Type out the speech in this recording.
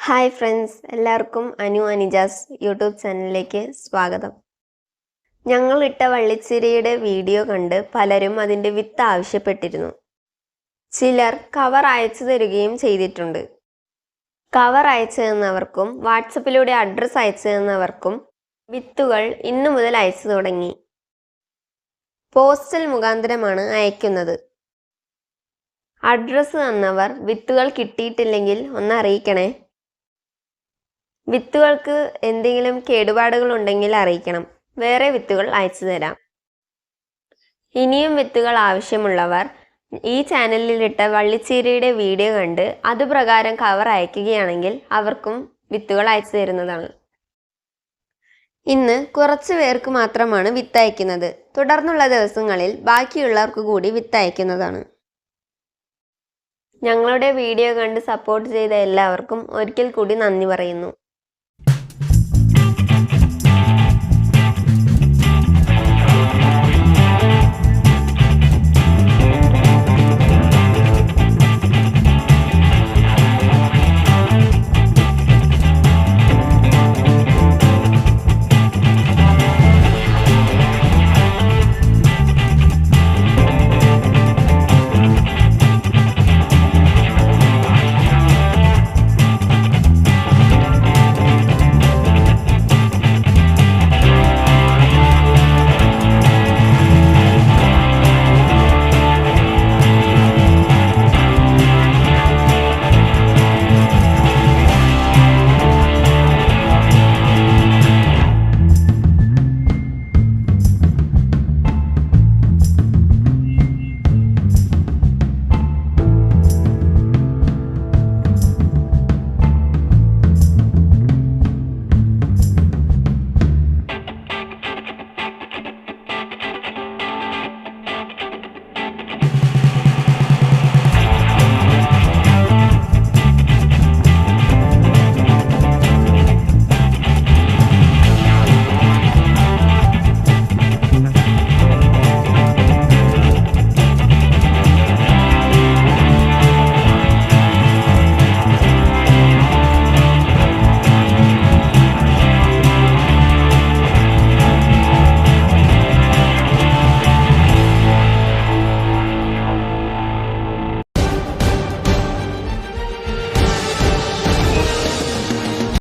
Hi friends, എല്ലാവർക്കും Anu അനിജാസ് YouTube ചാനലിലേക്ക് സ്വാഗതം. ഞങ്ങളിട്ട വള്ളിച്ചീരയുടെ വീഡിയോ കണ്ട് പലരും അതിൻ്റെ വിത്ത് ആവശ്യപ്പെട്ടിരുന്നു. ചിലർ കവർ അയച്ചു തരികയും ചെയ്തിട്ടുണ്ട്. കവർ അയച്ചു തന്നവർക്കും വാട്സപ്പിലൂടെ അഡ്രസ്സ് അയച്ചു തന്നവർക്കും വിത്തുകൾ ഇന്നു മുതൽ അയച്ചു തുടങ്ങി. പോസ്റ്റൽ മുഖാന്തരമാണ് അയക്കുന്നത്. അഡ്രസ്സ് തന്നവർ വിത്തുകൾ കിട്ടിയിട്ടില്ലെങ്കിൽ ഒന്ന് അറിയിക്കണേ. വിത്തുകൾക്ക് എന്തെങ്കിലും കേടുപാടുകൾ ഉണ്ടെങ്കിൽ അറിയിക്കണം. വേറെ വിത്തുകൾ അയച്ചു തരാം. ഇനിയും വിത്തുകൾ ആവശ്യമുള്ളവർ ഈ ചാനലിലിട്ട വള്ളിച്ചീരയുടെ വീഡിയോ കണ്ട് അതുപ്രകാരം കവർ അയക്കുകയാണെങ്കിൽ അവർക്കും വിത്തുകൾ അയച്ചു തരുന്നതാണ്. ഇന്ന് കുറച്ച് പേർക്ക് മാത്രമാണ് വിത്ത് അയക്കുന്നത്. തുടർന്നുള്ള ദിവസങ്ങളിൽ ബാക്കിയുള്ളവർക്ക് കൂടി വിത്ത് അയക്കുന്നതാണ്. ഞങ്ങളുടെ വീഡിയോ കണ്ട് സപ്പോർട്ട് ചെയ്ത എല്ലാവർക്കും ഒരിക്കൽ കൂടി നന്ദി പറയുന്നു.